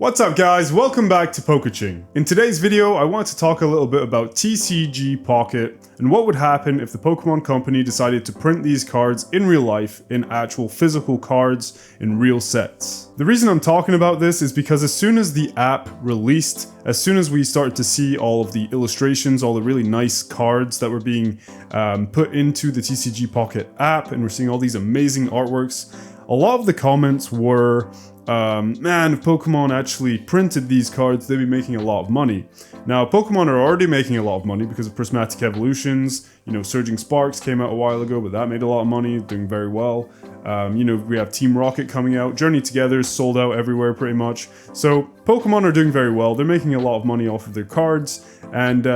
What's up guys, welcome back to Pokaching. In today's video, I want to talk a little bit about TCG Pocket and what would happen if the Pokemon company decided to print these cards in real life in actual physical cards in real sets. The reason I'm talking about this is because as soon as the app released, as soon as we started to see all of the illustrations, all the really nice cards that were being put into the TCG Pocket app, and we're seeing all these amazing artworks, a lot of the comments were, man, if Pokemon actually printed these cards, they'd be making a lot of money. Now, Pokemon are already making a lot of money because of Prismatic Evolutions. You know, Surging Sparks came out a while ago, but that made a lot of money, doing very well. You know, we have Team Rocket coming out. Journey Together is sold out everywhere pretty much. So Pokemon are doing very well. They're making a lot of money off of their cards. And,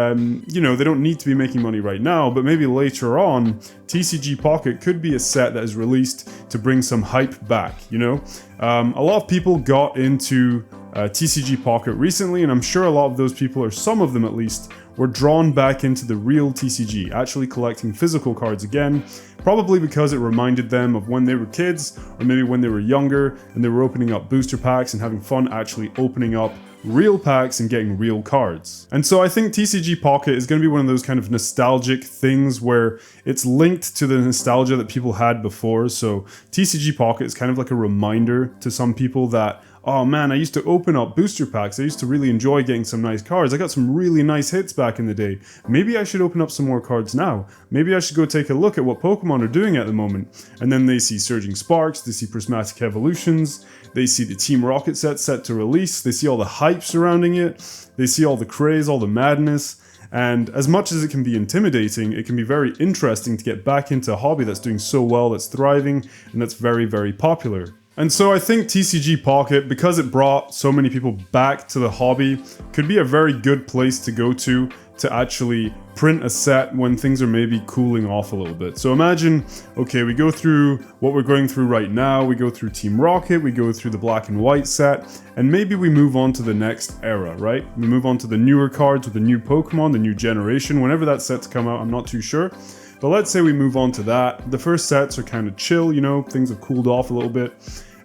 you know, they don't need to be making money right now, but maybe later on, TCG Pocket could be a set that is released to bring some hype back, you know? A lot of people got into TCG Pocket recently, and I'm sure a lot of those people, or some of them at least, were drawn back into the real TCG, actually collecting physical cards again, probably because it reminded them of when they were kids, or maybe when they were younger, and they were opening up booster packs and having fun actually opening up real packs and getting real cards. And so I think TCG Pocket is going to be one of those kind of nostalgic things where it's linked to the nostalgia that people had before. So TCG Pocket is kind of like a reminder to some people that, oh man, I used to open up booster packs. I used to really enjoy getting some nice cards. I got some really nice hits back in the day. Maybe I should open up some more cards now. Maybe I should go take a look at what Pokemon are doing at the moment. And then they see Surging Sparks, they see Prismatic Evolutions, they see the Team Rocket set to release, they see all the hype surrounding it, they see all the craze, all the madness. And as much as it can be intimidating, it can be very interesting to get back into a hobby that's doing so well, that's thriving, and that's very, very popular. And so I think TCG Pocket, because it brought so many people back to the hobby, could be a very good place to go to actually print a set when things are maybe cooling off a little bit. So imagine, okay, we go through what we're going through right now, we go through Team Rocket, we go through the black and white set, and maybe we move on to the next era, right? We move on to the newer cards with the new Pokemon, the new generation, whenever that set's come out, I'm not too sure. But let's say we move on to that. The first sets are kind of chill, you know, things have cooled off a little bit.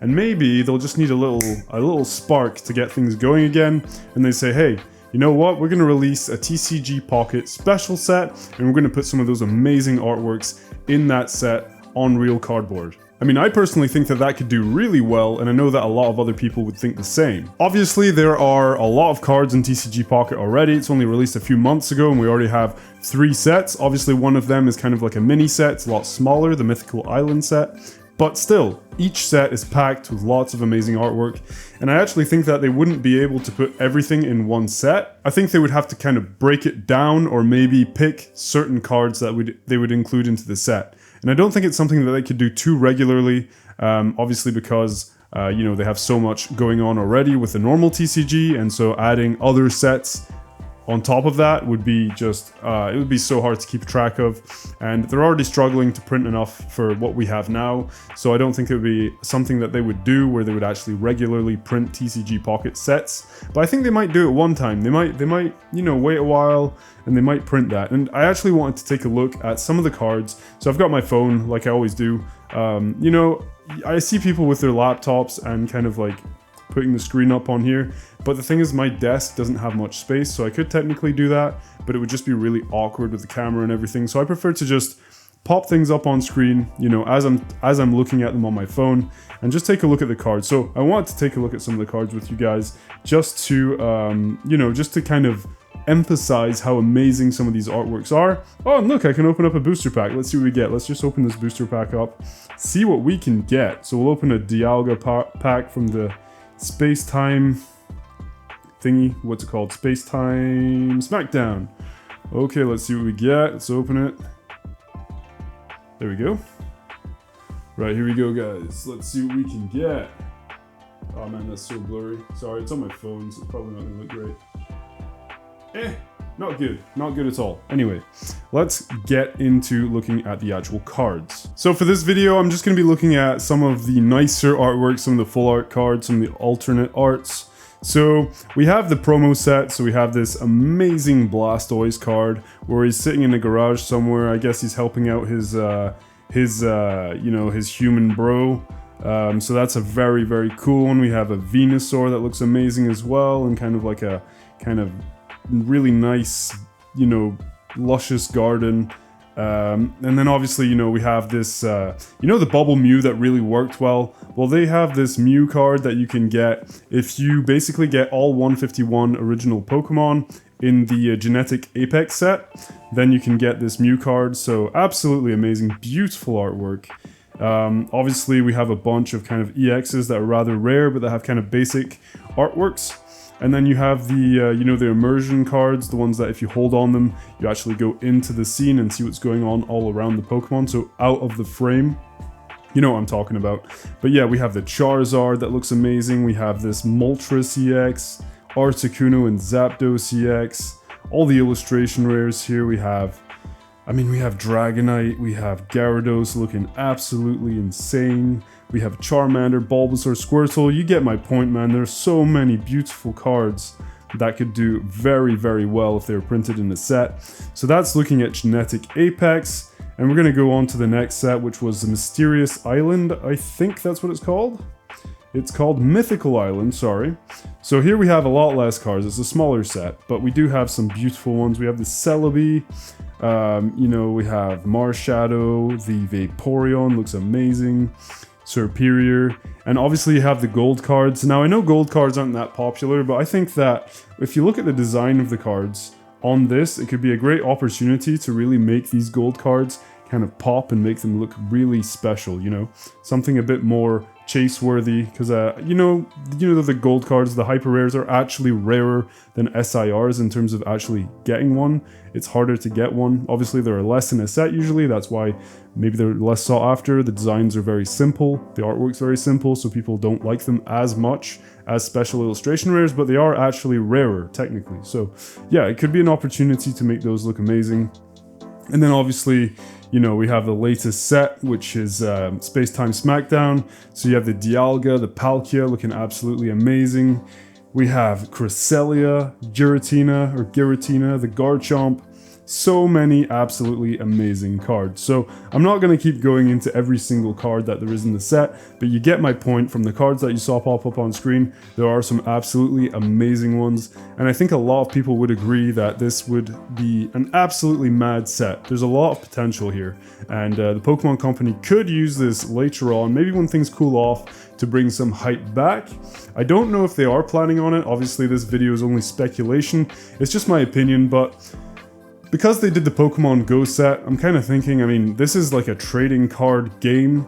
And maybe they'll just need a little spark to get things going again. And they say, hey, you know what? We're going to release a TCG Pocket special set, and we're going to put some of those amazing artworks in that set on real cardboard. I mean, I personally think that that could do really well, and I know that a lot of other people would think the same. Obviously, there are a lot of cards in TCG Pocket already. It's only released a few months ago, and we already have 3 sets. Obviously, one of them is kind of like a mini set. It's a lot smaller, the Mythical Island set. But still, each set is packed with lots of amazing artwork, and I actually think that they wouldn't be able to put everything in one set. I think they would have to kind of break it down, or maybe pick certain cards that they would include into the set. And I don't think it's something that they could do too regularly, obviously because you know, they have so much going on already with the normal TCG, and so adding other sets on top of that would be just, it would be so hard to keep track of, and they're already struggling to print enough for what we have now, so I don't think it would be something that they would do where they would actually regularly print TCG Pocket sets, but I think they might do it one time. They might, you know, wait a while, and they might print that. And I actually wanted to take a look at some of the cards, so I've got my phone, like I always do. You know, I see people with their laptops and kind of like putting the screen up on here, but the thing is my desk doesn't have much space, so I could technically do that, but it would just be really awkward with the camera and everything, so I prefer to just pop things up on screen, you know, as I'm looking at them on my phone, and just take a look at the cards. So I want to take a look at some of the cards with you guys, just to, you know, just to kind of emphasize how amazing some of these artworks are. Oh, and look, I can open up a booster pack. Let's see what we get. Let's just open this booster pack up, see what we can get. So we'll open a Dialga pack from the Space-Time thingy. What's it called? Space-Time Smackdown. Okay, let's see what we get. Let's open it. There we go. Right, here we go, guys. Let's see what we can get. Oh man, that's so blurry. Sorry, it's on my phone, so it's probably not gonna look great. Not good. Not good at all. Anyway, let's get into looking at the actual cards. So for this video, I'm just going to be looking at some of the nicer artwork, some of the full art cards, some of the alternate arts. So we have the promo set, so we have this amazing Blastoise card where he's sitting in a garage somewhere. I guess he's helping out his you know, his human bro. So that's a very, very cool one. We have a Venusaur that looks amazing as well, and kind of like a kind of really nice, you know, luscious garden. And then obviously, you know, we have this, you know, the Bubble Mew that really worked well? Well, they have this Mew card that you can get if you basically get all 151 original Pokemon in the Genetic Apex set. Then you can get this Mew card, so absolutely amazing, beautiful artwork. Obviously, we have a bunch of kind of EXs that are rather rare, but that have kind of basic artworks. And then you have the, you know, the immersion cards, the ones that if you hold on them, you actually go into the scene and see what's going on all around the Pokemon, so out of the frame. You know what I'm talking about. But yeah, we have the Charizard that looks amazing. We have this Moltres EX, Articuno and Zapdos EX. All the illustration rares here. We have, I mean, we have Dragonite, we have Gyarados looking absolutely insane. We have Charmander, Bulbasaur, Squirtle. You get my point, man. There's so many beautiful cards that could do very, very well if they were printed in a set. So that's looking at Genetic Apex. And we're going to go on to the next set, which was the Mysterious Island. I think that's what it's called. It's called Mythical Island, sorry. So here we have a lot less cards. It's a smaller set, but we do have some beautiful ones. We have the Celebi. You know, we have Marshadow. The Vaporeon looks amazing. Superior, and obviously you have the gold cards. Now I know gold cards aren't that popular, but I think that if you look at the design of the cards on this, it could be a great opportunity to really make these gold cards kind of pop and make them look really special, you know? Something a bit more chase-worthy, because, you know the gold cards, the hyper rares, are actually rarer than SIRs in terms of actually getting one. It's harder to get one. Obviously, there are less in a set usually, that's why maybe they're less sought after. The designs are very simple, the artwork's very simple, so people don't like them as much as special illustration rares, but they are actually rarer, technically. So, yeah, it could be an opportunity to make those look amazing. And then obviously, you know, we have the latest set, which is Space Time Smackdown. So you have the Dialga, the Palkia looking absolutely amazing. We have Cresselia, Giratina, the Garchomp. So many absolutely amazing cards. So I'm not going to keep going into every single card that there is in the set, but you get my point from the cards that you saw pop up on screen. There are some absolutely amazing ones, and I think a lot of people would agree that this would be an absolutely mad set. There's a lot of potential here, and the Pokemon Company could use this later on, maybe when things cool off, to bring some hype back. I don't know if they are planning on it. Obviously this video is only speculation. It's just my opinion, but because they did the Pokemon Go set, I'm kind of thinking, I mean, this is like a trading card game.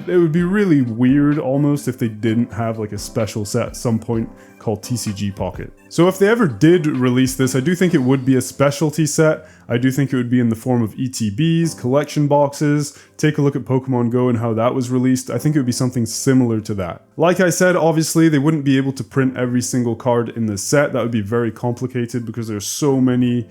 It would be really weird almost if they didn't have like a special set at some point called TCG Pocket. So if they ever did release this, I do think it would be a specialty set. I do think it would be in the form of ETBs, collection boxes. Take a look at Pokemon Go and how that was released. I think it would be something similar to that. Like I said, obviously they wouldn't be able to print every single card in the set. That would be very complicated because there's so many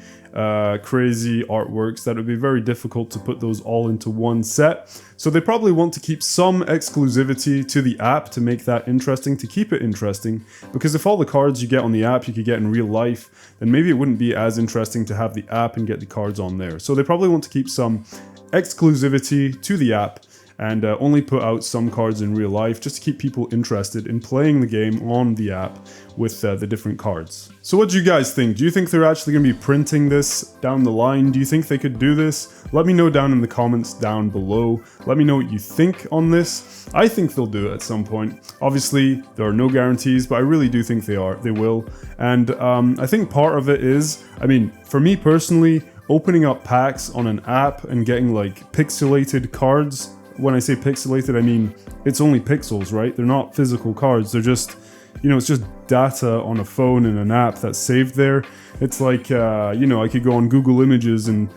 crazy artworks that it would be very difficult to put those all into one set. So they probably want to keep some exclusivity to the app to make that interesting, to keep it interesting, because if all the cards you get on the app you could get in real life, then maybe it wouldn't be as interesting to have the app and get the cards on there. So they probably want to keep some exclusivity to the app and only put out some cards in real life just to keep people interested in playing the game on the app with the different cards. So what do you guys think? Do you think they're actually going to be printing this down the line? Do you think they could do this? Let me know down in the comments down below. Let me know what you think on this. I think they'll do it at some point. Obviously, there are no guarantees, but I really do think they will. And I think part of it is, I mean, for me personally, opening up packs on an app and getting like pixelated cards. When I say pixelated, I mean it's only pixels, right? They're not physical cards. They're just, you know, it's just data on a phone in an app that's saved there. It's like, you know, I could go on Google Images and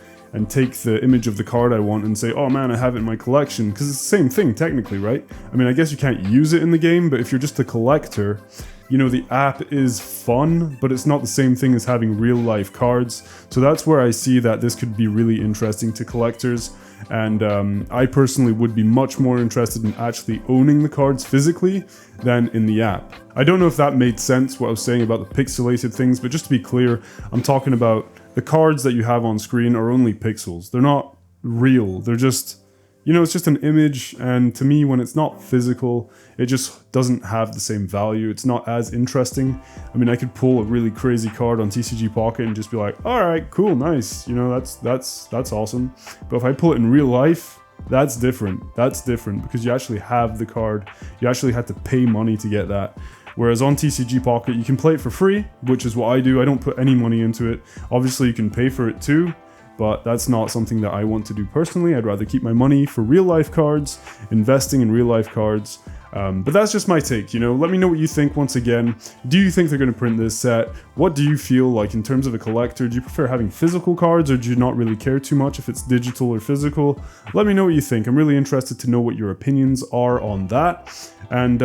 take the image of the card I want and say, oh man, I have it in my collection. Because it's the same thing technically, right? I mean, I guess you can't use it in the game, but if you're just a collector, you know, the app is fun, but it's not the same thing as having real life cards. So that's where I see that this could be really interesting to collectors. And I personally would be much more interested in actually owning the cards physically than in the app. I don't know if that made sense, what I was saying about the pixelated things, but just to be clear, I'm talking about the cards that you have on screen are only pixels. They're not real. They're just, you know, it's just an image, and to me, when it's not physical, it just doesn't have the same value. It's not as interesting. I mean, I could pull a really crazy card on TCG Pocket and just be like, all right, cool, nice, you know, that's awesome. But if I pull it in real life, that's different. That's different because you actually have the card. You actually had to pay money to get that. Whereas on TCG Pocket, you can play it for free, which is what I do. I don't put any money into it. Obviously, you can pay for it too, but that's not something that I want to do personally. I'd rather keep my money for real life cards, investing in real life cards. But that's just my take, you know. Let me know what you think once again. Do you think they're going to print this set? What do you feel like in terms of a collector? Do you prefer having physical cards, or do you not really care too much if it's digital or physical? Let me know what you think. I'm really interested to know what your opinions are on that. And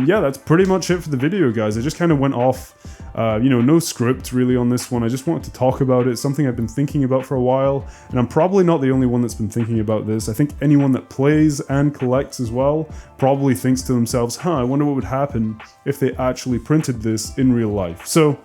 yeah, that's pretty much it for the video, guys. I just kind of went off, you know, no script really on this one. I just wanted to talk about it. It's something I've been thinking about for a while, and I'm probably not the only one that's been thinking about this. I think anyone that plays and collects as well probably thinks to themselves, huh, I wonder what would happen if they actually printed this in real life. So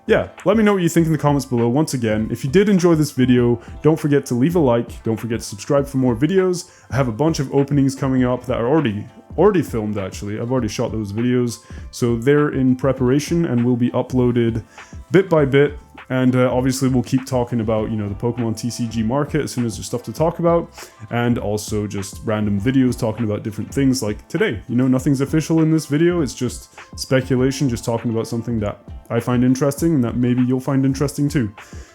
yeah, let me know what you think in the comments below. Once again, if you did enjoy this video, don't forget to leave a like, don't forget to subscribe for more videos. I have a bunch of openings coming up that are already filmed actually. I've already shot those videos, so they're in preparation and will be uploaded bit by bit. And obviously we'll keep talking about, you know, the Pokemon TCG market as soon as there's stuff to talk about, and also just random videos talking about different things like today. You know, nothing's official in this video, it's just speculation, just talking about something that I find interesting and that maybe you'll find interesting too.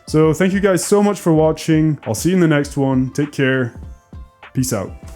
So thank you guys so much for watching. I'll see you in the next one. Take care. Peace out.